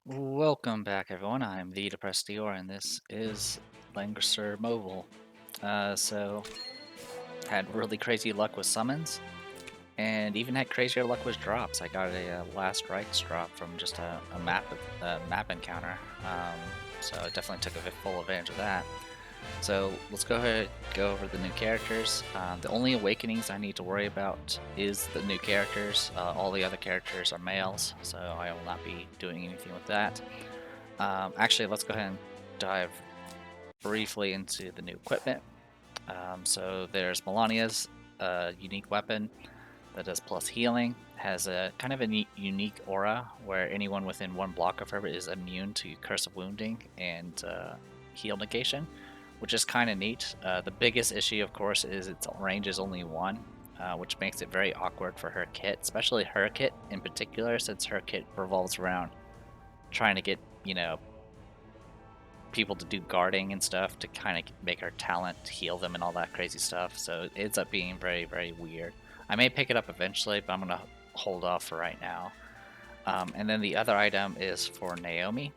Welcome back, everyone. I'm the Depressed Dior, and this is Langrisser Mobile. So had really crazy luck with summons, and even had crazier luck with drops. I got a last rites drop from just a map encounter. So I definitely took full advantage of that. So let's go ahead go over the new characters. The only awakenings I need to worry about is the new characters. All the other characters are males, so I will not be doing anything with that. Actually, let's go ahead and dive briefly into the new equipment. So there's Melania's unique weapon that does plus healing, has a kind of a neat, unique aura where anyone within one block of her is immune to curse of wounding and heal negation, which is kind of neat. The biggest issue, of course, is its range is only one. Which makes it very awkward for her kit, especially her kit in particular, since her kit revolves around trying to get, people to do guarding and stuff to kind of make her talent heal them and all that crazy stuff. So it ends up being very, very weird. I may pick it up eventually, but I'm going to hold off for right now. And then the other item is for Naomi,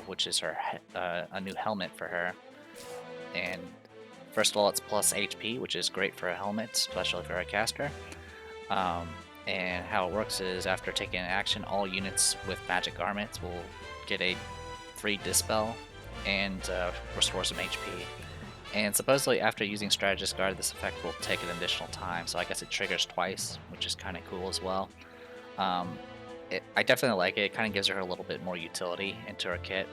which is a new helmet for her. And first of all, it's plus HP, which is great for a helmet, especially for a caster. And how it works is after taking an action, all units with magic garments will get a free dispel and restore some HP. And supposedly after using Strategist Guard, this effect will take an additional time, so I guess it triggers twice, which is kind of cool as well. I definitely like it. It kind of gives her a little bit more utility into her kit.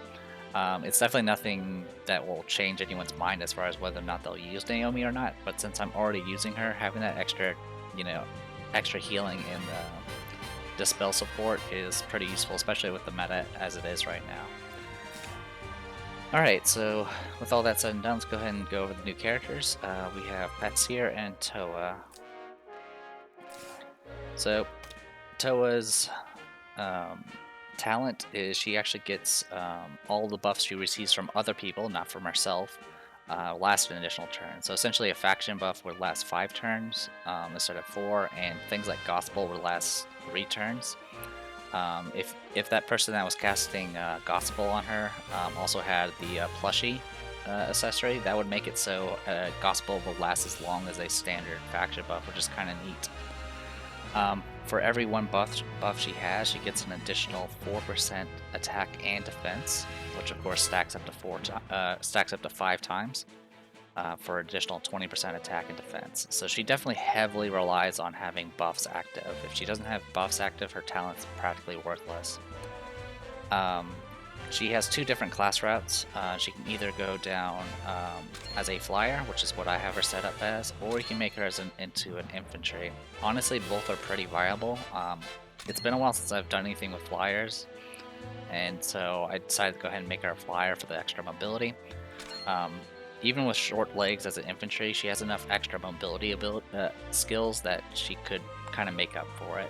It's definitely nothing that will change anyone's mind as far as whether or not they'll use Naomi or not, but since I'm already using her, having that you know, extra healing and dispel support is pretty useful, especially with the meta as it is right now. Alright, so with all that said and done, let's go ahead and go over the new characters. We have Patsyr and Towa. So, Towa's um, talent is she actually gets all the buffs she receives from other people, not from herself, last an additional turn. So essentially a faction buff would last 5 turns instead of 4, and things like Gospel would last 3 turns. If that person that was casting Gospel on her also had the plushie accessory, that would make it so Gospel will last as long as a standard faction buff, which is kind of neat. For every one buff she has, she gets an additional 4% attack and defense, which of course stacks up to 5 times for additional 20% attack and defense. So she definitely heavily relies on having buffs active. If she doesn't have buffs active, her talent's practically worthless. She has 2 different class routes. She can either go down as a flyer, which is what I have her set up as, or you can make her into an infantry. Honestly, both are pretty viable. It's been a while since I've done anything with flyers, and so I decided to go ahead and make her a flyer for the extra mobility. Even with short legs as an infantry, she has enough extra mobility skills that she could kind of make up for it.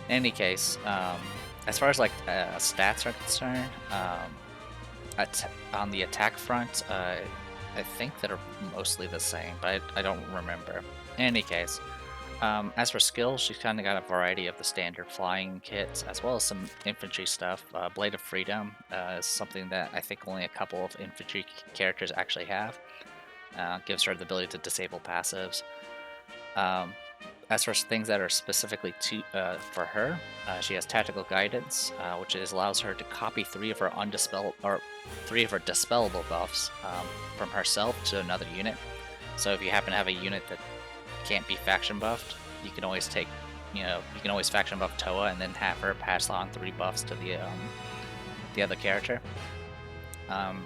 In any case, as far as like stats are concerned, on the attack front, I think that are mostly the same, but I don't remember. In any case, as for skills, she's kind of got a variety of the standard flying kits, as well as some infantry stuff. Blade of Freedom is something that I think only a couple of infantry characters actually have. Gives her the ability to disable passives. As for things that are specifically for her, she has Tactical Guidance, which allows her to copy 3 of her dispellable buffs from herself to another unit. So if you happen to have a unit that can't be faction buffed, you can always faction buff Towa and then have her pass on 3 buffs to the other character. And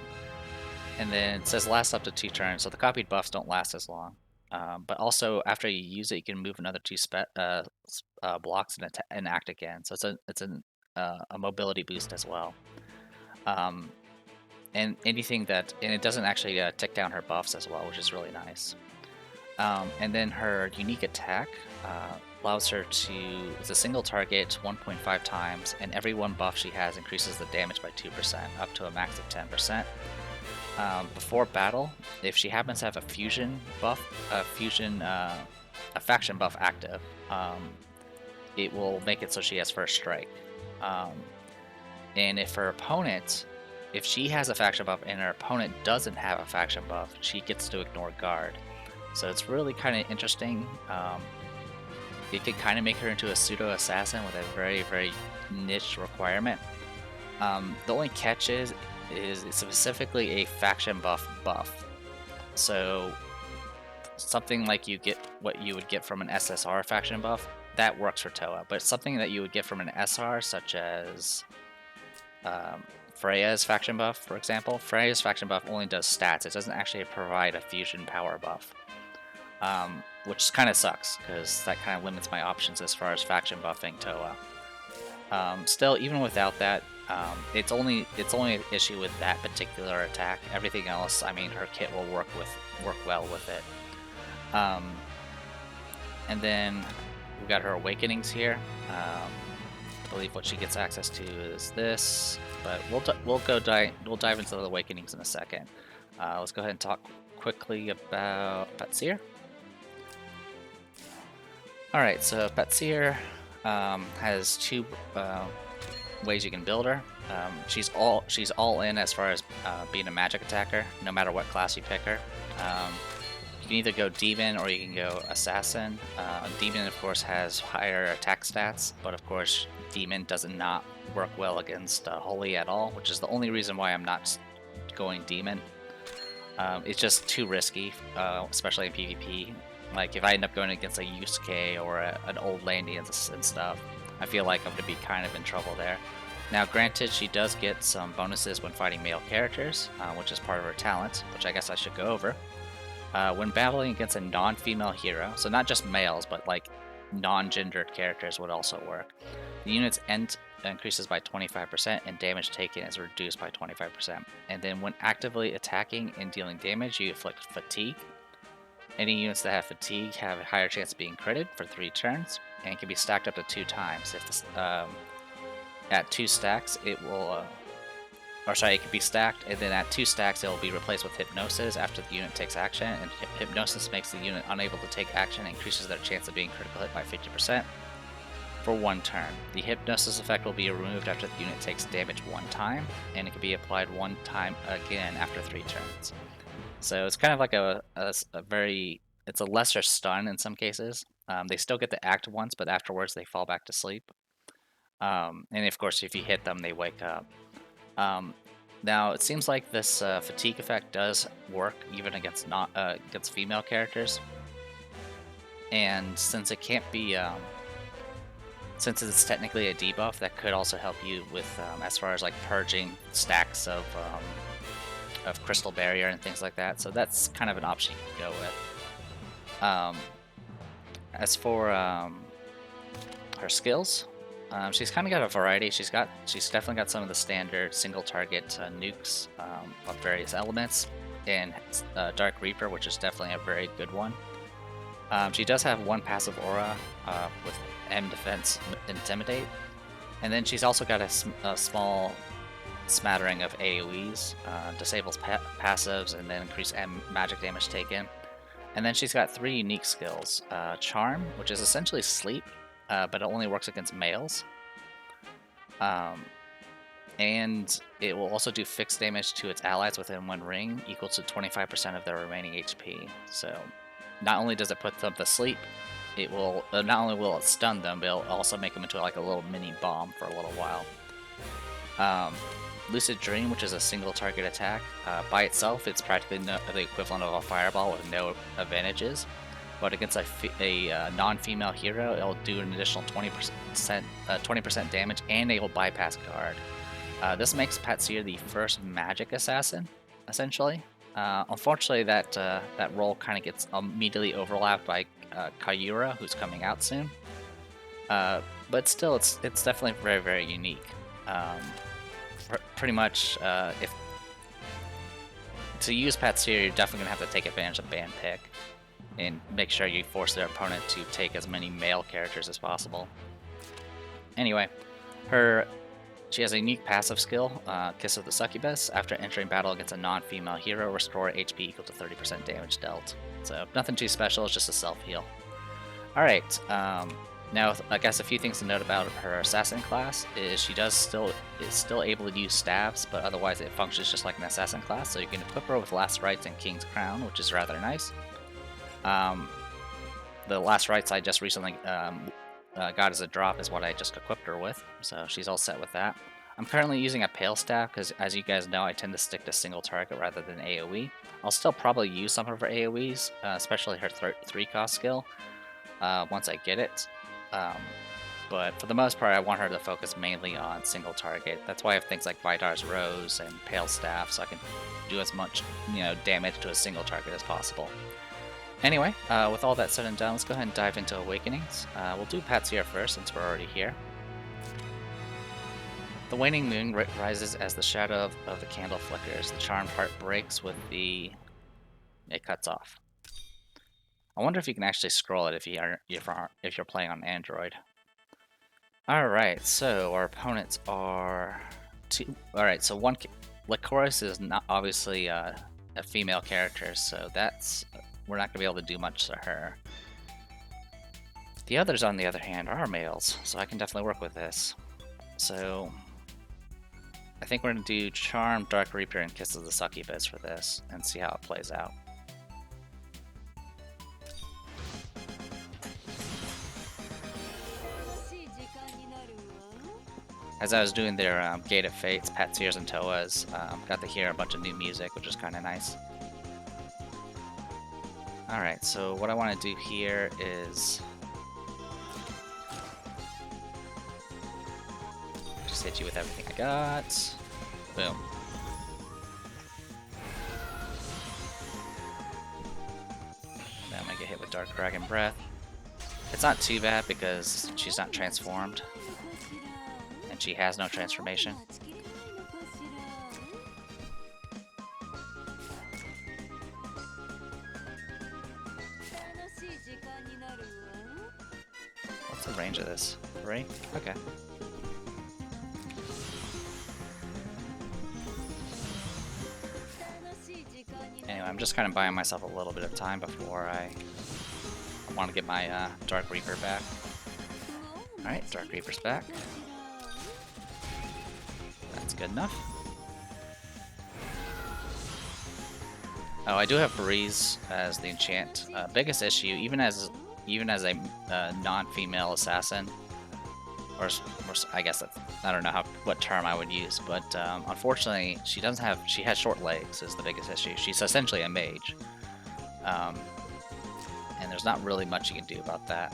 then it says last up to 2 turns, so the copied buffs don't last as long. But also after you use it, you can move another 2 blocks and act again. So it's a mobility boost as well. And it doesn't actually tick down her buffs as well, which is really nice. And then her unique attack allows her to, it's a single target 1.5 times, and every 1 buff she has increases the damage by 2%, up to a max of 10%. Before battle, if she happens to have a fusion buff, a faction buff active, it will make it so she has first strike. And if she has a faction buff and her opponent doesn't have a faction buff, she gets to ignore guard. So it's really kind of interesting. It could kind of make her into a pseudo assassin with a very, very niche requirement. The only catch is it's specifically a faction buff. So something like what you would get from an SSR faction buff, that works for Towa. But something that you would get from an SR, such as Freya's faction buff, for example. Freya's faction buff only does stats. It doesn't actually provide a fusion power buff, which kind of sucks because that kind of limits my options as far as faction buffing Towa. Still, even without that, it's only an issue with that particular attack. Everything else, I mean, her kit will work well with it. And then we got her awakenings here. I believe what she gets access to is this, but we'll dive into the awakenings in a second. Let's go ahead and talk quickly about Patsyr. All right, so Patsyr has two ways you can build her. She's all in as far as being a magic attacker, no matter what class you pick her. You can either go Demon or you can go Assassin. Demon, of course, has higher attack stats, but of course, Demon does not work well against Holy at all, which is the only reason why I'm not going Demon. It's just too risky, especially in PvP. Like, if I end up going against a Yusuke or an old Landy and stuff, I feel like I'm going to be kind of in trouble there. Now, granted, she does get some bonuses when fighting male characters, which is part of her talent, which I guess I should go over. When battling against a non-female hero, so not just males, but like non-gendered characters would also work. The unit's end increases by 25% and damage taken is reduced by 25%. And then when actively attacking and dealing damage, you inflict fatigue. Any units that have fatigue have a higher chance of being critted for 3 turns, and can be stacked up to 2 times. If this, at 2 stacks, it will... it can be stacked, and then at 2 stacks, it will be replaced with Hypnosis after the unit takes action, and Hypnosis makes the unit unable to take action and increases their chance of being critical hit by 50% for 1 turn. The Hypnosis effect will be removed after the unit takes damage 1 time, and it can be applied 1 time again after 3 turns. So it's kind of like it's a lesser stun in some cases. They still get to act once, but afterwards they fall back to sleep. And of course, if you hit them, they wake up. Now, it seems like this fatigue effect does work even against against female characters, and since it can't be, since it's technically a debuff, that could also help you with as far as like purging stacks of Crystal Barrier and things like that. So that's kind of an option you can go with. As for her skills. She's kind of got a variety. She's definitely got some of the standard single target nukes of various elements, and Dark Reaper, which is definitely a very good one. She does have 1 passive aura with M defense intimidate, and then she's also got a small smattering of AoEs, disables passives, and then increase M magic damage taken. And then she's got 3 unique skills: Charm, which is essentially sleep. But it only works against males. And it will also do fixed damage to its allies within 1 ring, equal to 25% of their remaining HP. So, not only does it put them to sleep, it will not only will it stun them, but it'll also make them into like a little mini bomb for a little while. Lucid Dream, which is a single target attack, by itself, it's practically the equivalent of a fireball with no advantages. But against a non-female hero, it'll do an additional 20% damage, and it will bypass guard. This makes Patsyr the first magic assassin, essentially. Unfortunately, that role kind of gets immediately overlapped by Kayura, who's coming out soon. But still, it's definitely very, very unique. Pretty much, if to use Patsyr, you're definitely gonna have to take advantage of Band Pick and make sure you force their opponent to take as many male characters as possible. Anyway, she has a unique passive skill, Kiss of the Succubus. After entering battle against a non-female hero, restore HP equal to 30% damage dealt. So nothing too special, it's just a self-heal. Alright, Now, I guess a few things to note about her assassin class is she is still able to use staves, but otherwise it functions just like an assassin class. So you can equip her with Last Rites and King's Crown, which is rather nice. The Last Rites I just recently got as a drop is what I just equipped her with, so she's all set with that. I'm currently using a Pale Staff because, as you guys know, I tend to stick to single target rather than AoE. I'll still probably use some of her AoEs, especially her 3-cost skill, once I get it. But for the most part, I want her to focus mainly on single target. That's why I have things like Vidar's Rose and Pale Staff, so I can do as much damage to a single target as possible. Anyway, with all that said and done, let's go ahead and dive into Awakenings. We'll do Patsyr first, since we're already here. The waning moon rises as the shadow of the candle flickers. The charmed heart breaks with the... It cuts off. I wonder if you can actually scroll it if you're playing on Android. Alright, so our opponents are two. Alright, so one Lycoris is not obviously a female character, so we're not gonna be able to do much to her. The others, on the other hand, are males, so I can definitely work with this. So I think we're gonna do Charm, Dark Reaper, and Kiss of the Succubus for this, and see how it plays out. As I was doing their Gate of Fates, Patsyrs, and Towas, got to hear a bunch of new music, which was kind of nice. Alright, so what I want to do here is just hit you with everything I got. Boom. Then I'm going to get hit with Dark Dragon Breath. It's not too bad because she's not transformed. And she has no transformation. What's the range of this? 3? Okay. Anyway, I'm just kind of buying myself a little bit of time before I want to get my Dark Reaper back. Alright, Dark Reaper's back. That's good enough. Oh, I do have Breeze as the enchant. Biggest issue, even as a non-female assassin, or I guess I don't know what term I would use, but unfortunately she has short legs is the biggest issue. She's essentially a mage, and there's not really much you can do about that.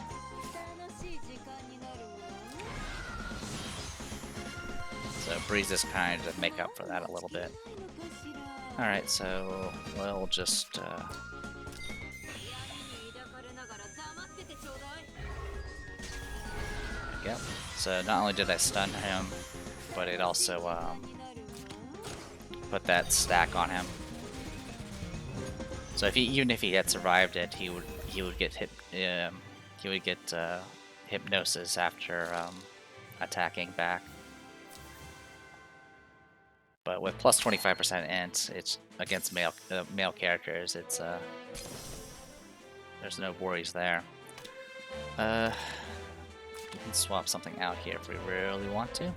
So Breeze is kind of make up for that a little bit. Alright, so we'll just Yep. So not only did I stun him, but it also put that stack on him. So even if he had survived it, he would get hypnosis after attacking back. But with plus 25% int, it's against male characters. It's there's no worries there. We can swap something out here if we really want to.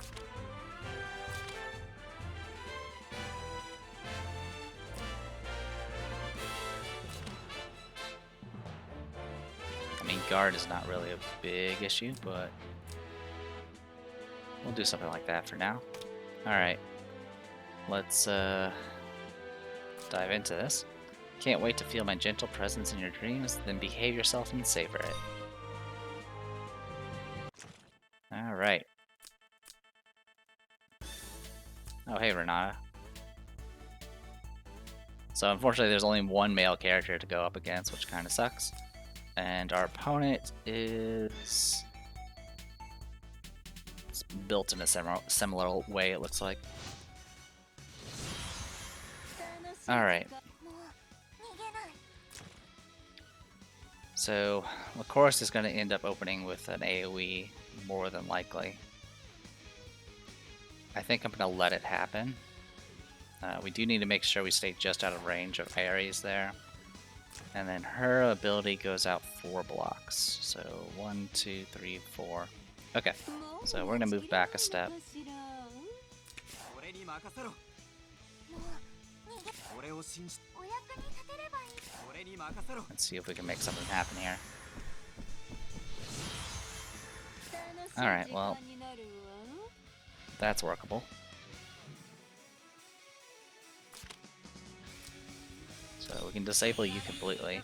I mean, guard is not really a big issue, but we'll do something like that for now. Alright, let's dive into this. Can't wait to feel my gentle presence in your dreams, then behave yourself and savor it. Alright. Oh, hey, Renata. So unfortunately there's only one male character to go up against, which kind of sucks. And our opponent is built in a similar way, it looks like. Alright. So, Lycoris is going to end up opening with an AoE, more than likely. I think I'm going to let it happen. We do need to make sure we stay just out of range of Ares there. And then her ability goes out 4 blocks. So 1, 2, 3, 4. Okay, so we're gonna move back a step. Let's see if we can make something happen here. Alright, well, that's workable. So we can disable you completely.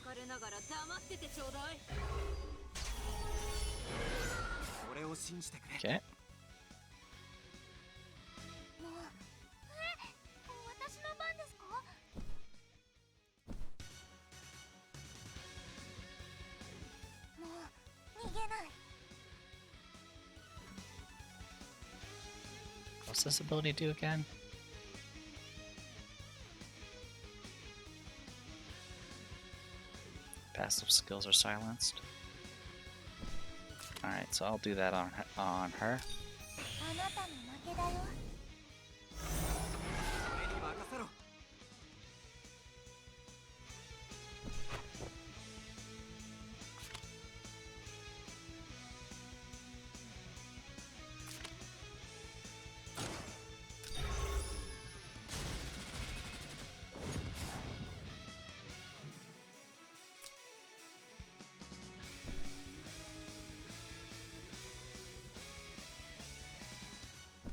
Okay. What's this ability do again? Passive skills are silenced. Alright, so I'll do that on her.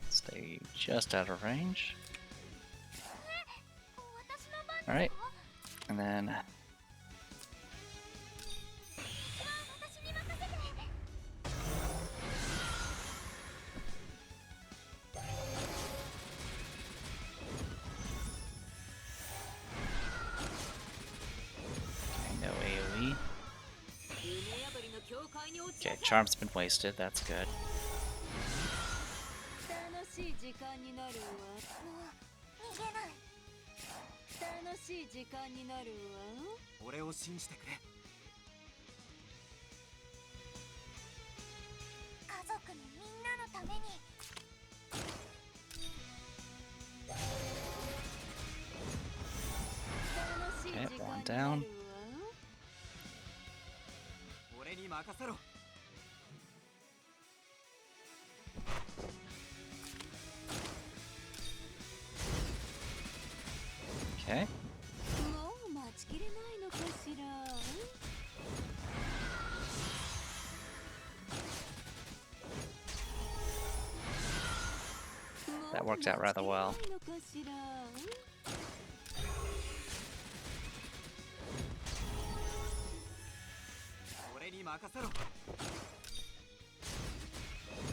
Stay just out of range. Alright, and then no AoE. Okay, Charm's been wasted, that's good. Okay, one down. Okay. That worked out rather well.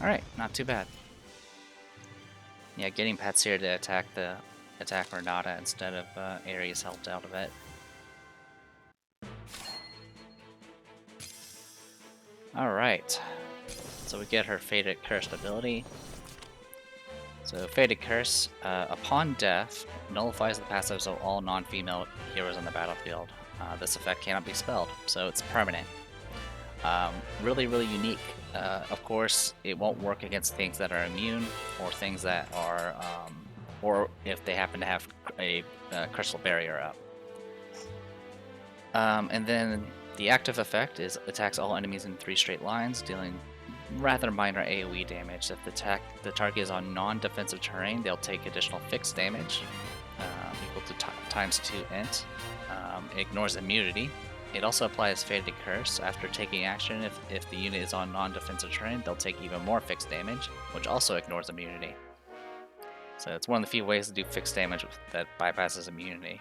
Alright, not too bad. Yeah, getting Patsyr to attack Renata instead of Ares helped out a bit. Alright, so we get her Fated Cursed ability. So Fated Curse, upon death, nullifies the passives of all non-female heroes on the battlefield. This effect cannot be spelled, so it's permanent. Really, really unique. Of course, it won't work against things that are immune, or things that are, or if they happen to have a crystal barrier up. And then the active effect is attacks all enemies in 3 straight lines, dealing rather minor AoE damage. If the target is on non-defensive terrain, they'll take additional fixed damage, equal to times 2 int. It ignores immunity. It also applies Fated Curse. After taking action, if the unit is on non-defensive terrain, they'll take even more fixed damage, which also ignores immunity. So it's one of the few ways to do fixed damage that bypasses immunity.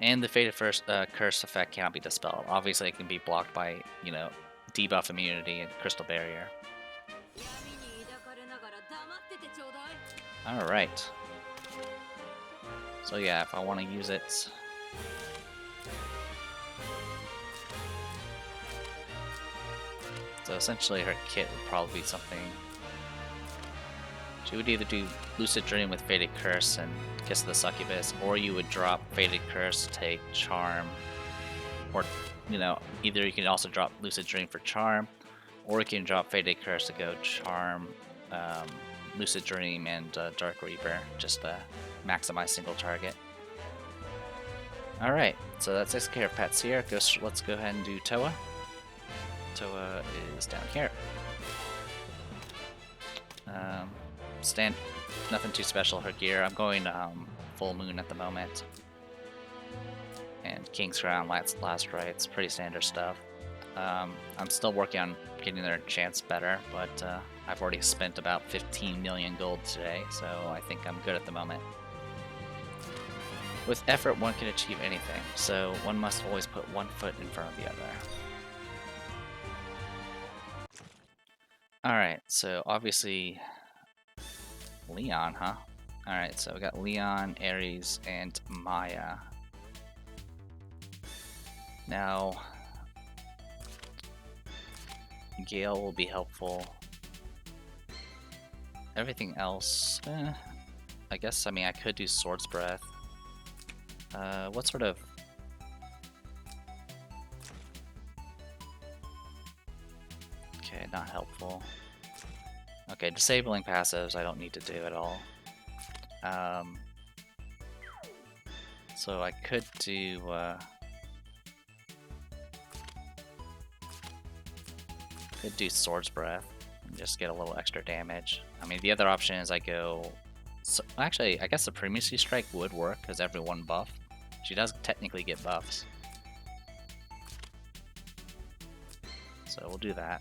And the Fated Curse effect cannot be dispelled. Obviously, it can be blocked by, debuff immunity and crystal barrier. Alright. So yeah, if I want to use it... So essentially her kit would probably be something... She would either do Lucid Dream with Fated Curse and Kiss of the Succubus, or you would drop Fated Curse, take Charm, or, either you can also drop Lucid Dream for Charm, or you can drop Fated Curse to go Charm, Lucid Dream, and Dark Reaper, just to maximize single target. Alright, so that takes care of Patsyr. Let's go ahead and do Towa. Towa is down here. Nothing too special her gear. I'm going full moon at the moment. And King's Crown, last rites, pretty standard stuff. I'm still working on getting their enchants better, but I've already spent about 15 million gold today, so I think I'm good at the moment. With effort, one can achieve anything, so one must always put one foot in front of the other. Alright, so obviously Leon, huh? Alright, so we got Leon, Ares, and Maya. Now, Gale will be helpful. Everything else, I guess, I could do Sword's Breath. What sort of... Okay, not helpful. Okay, disabling passives I don't need to do at all. So I could do... could do Sword's Breath and just get a little extra damage. The other option is I go... So, actually, I guess the Primacy Strike would work because everyone buff. She does technically get buffs. So we'll do that.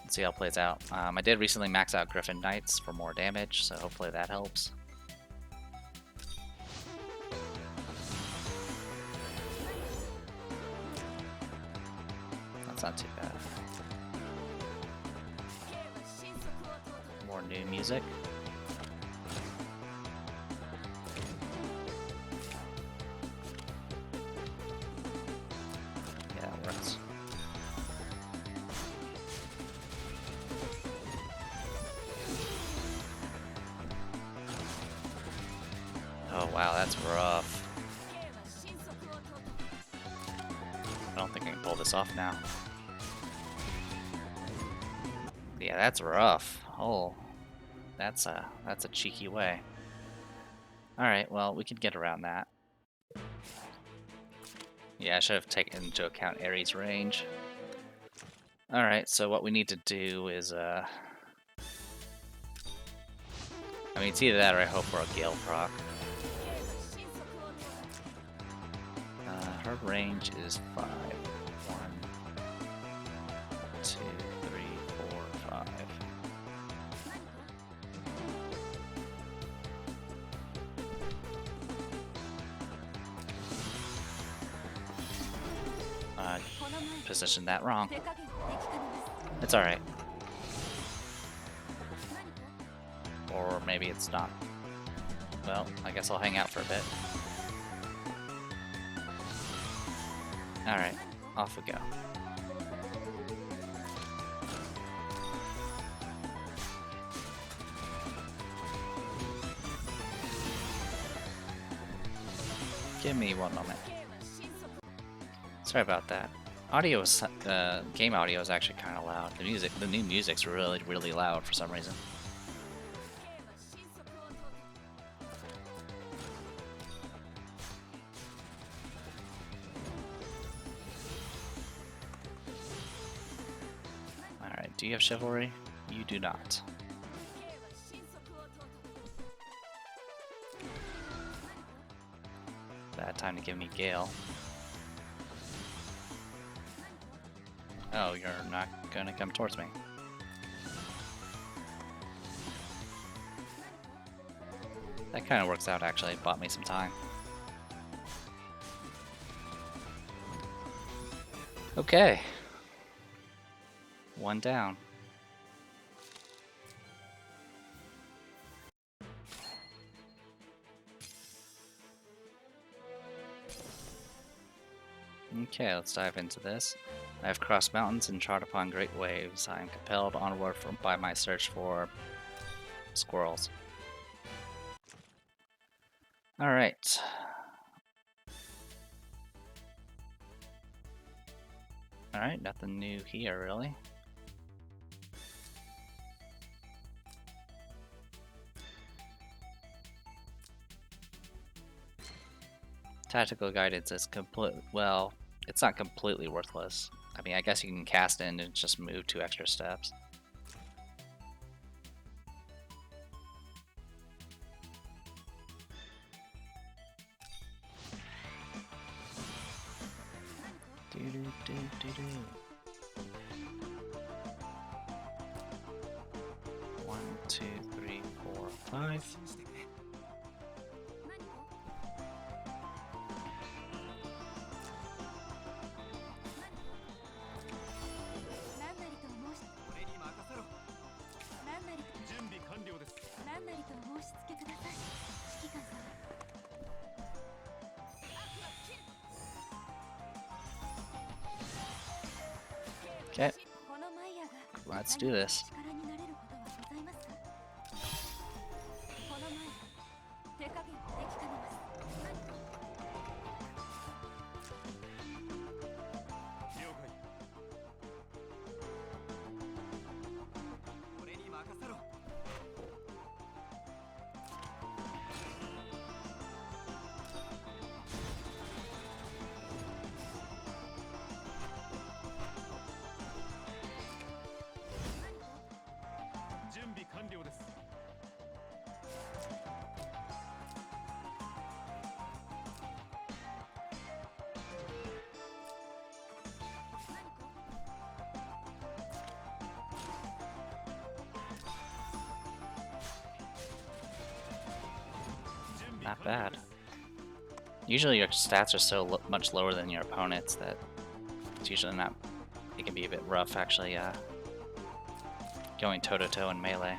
Let's see how it plays out. I did recently max out Griffin Knights for more damage, so hopefully that helps. That's not too bad. More new music. Yeah, it works. Oh wow, that's rough. I don't think I can pull this off now. Yeah, that's rough. Oh, that's a cheeky way. Alright, well, we can get around that. Yeah, I should have taken into account Ares' range. Alright, so what we need to do is, it's either that or I hope for a Gale proc. Her range is 5. 1, 2, 3, 4, 5. Positioned that wrong. It's alright. Or maybe it's not. Well, I guess I'll hang out for a bit. Alright, off we go. Give me one moment. Sorry about that. Audio is, game audio is actually kind of loud. The new music's really, really loud for some reason. Alright, do you have chivalry? You do not. Bad time to give me Gale. Oh, you're not gonna come towards me. That kind of works out, actually. It bought me some time. Okay. One down. Okay, let's dive into this. I have crossed mountains and trod upon great waves. I am compelled onward by my search for squirrels. Alright. Alright, nothing new here, really. Tactical guidance is well, it's not completely worthless. I mean, I guess you can cast in and just move 2 extra steps. One, two, three, four, five. Okay, let's do this. Not bad. Usually your stats are so much lower than your opponent's that it's usually not. It can be a bit rough actually going toe-to-toe in melee.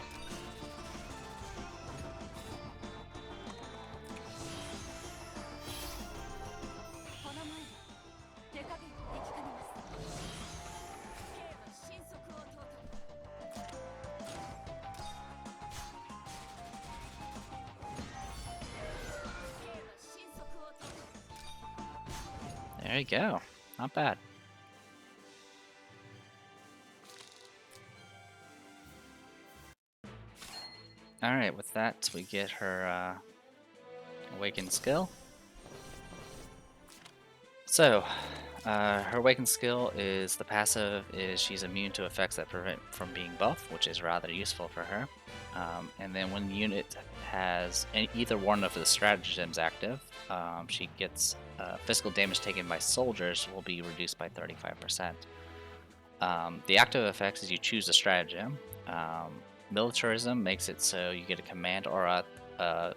There you go. Not bad. Alright, with that we get her awakened skill. So, her awakened skill is the passive is she's immune to effects that prevent from being buffed, which is rather useful for her. And then when the unit has either one of the stratagems active, she gets physical damage taken by soldiers will be reduced by 35%. The active effects is you choose a stratagem. Militarism makes it so you get a command aura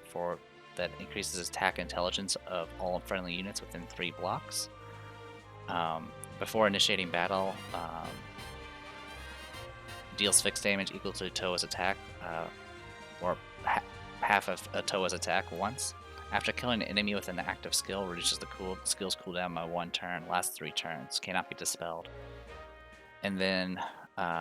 for that increases attack intelligence of all friendly units within 3 blocks. Before initiating battle, deals fixed damage equal to Towa's attack, or half of a Towa's attack once. After killing an enemy with an active skill, reduces the skill's cooldown by 1 turn, lasts 3 turns, cannot be dispelled. And then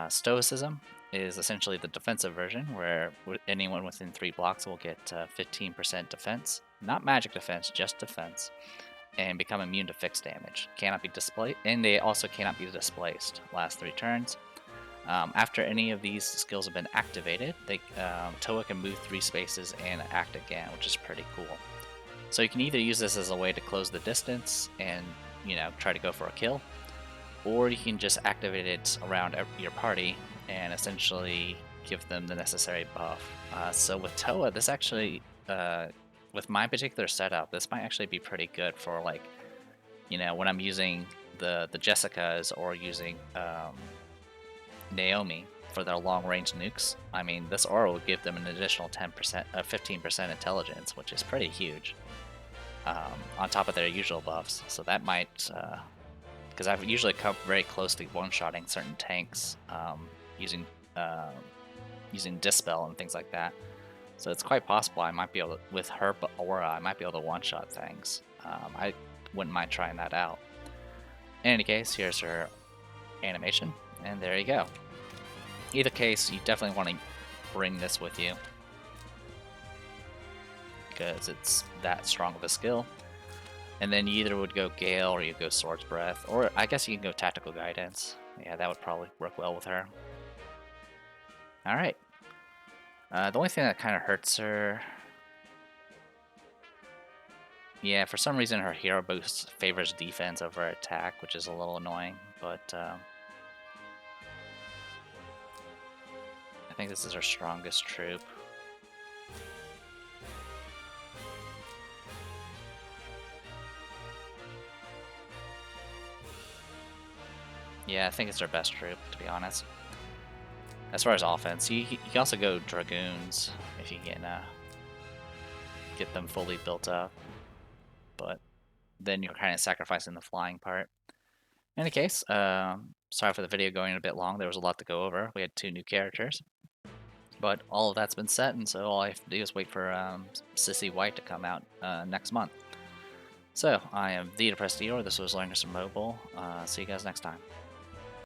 Stoicism is essentially the defensive version, where anyone within 3 blocks will get 15% defense. Not magic defense, just defense. And become immune to fixed damage. Cannot be displaced, and they also cannot be displaced. Last 3 turns. After any of these skills have been activated, Towa can move 3 spaces and act again, which is pretty cool. So you can either use this as a way to close the distance and, try to go for a kill, or you can just activate it around your party and essentially give them the necessary buff. So with Towa, this actually, with my particular setup, this might actually be pretty good for when I'm using the Jessicas or using Naomi for their long-range nukes. I mean, this aura will give them an additional 15% intelligence, which is pretty huge, on top of their usual buffs. So that might, because I've usually come very close to one-shotting certain tanks using Dispel and things like that. So it's quite possible I might be able to, with her aura, I might be able to one-shot things. I wouldn't mind trying that out. In any case, here's her animation, and there you go. Either case, you definitely want to bring this with you, because it's that strong of a skill. And then you either would go Gale or you go Sword's Breath, or I guess you can go Tactical Guidance. Yeah, that would probably work well with her. Alright. The only thing that kind of hurts her Yeah, for some reason her hero boost favors defense over attack, which is a little annoying, but I think this is her strongest troop. Yeah, I think it's her best troop, to be honest. As far as offense, you can also go Dragoons if you can get them fully built up, but then you're kind of sacrificing the flying part. In any case, sorry for the video going a bit long. There was a lot to go over. We had 2 new characters, but all of that's been set, and so all I have to do is wait for Sissy White to come out next month. So I am the Depressed Eeyore. This was Langrisser Mobile. See you guys next time.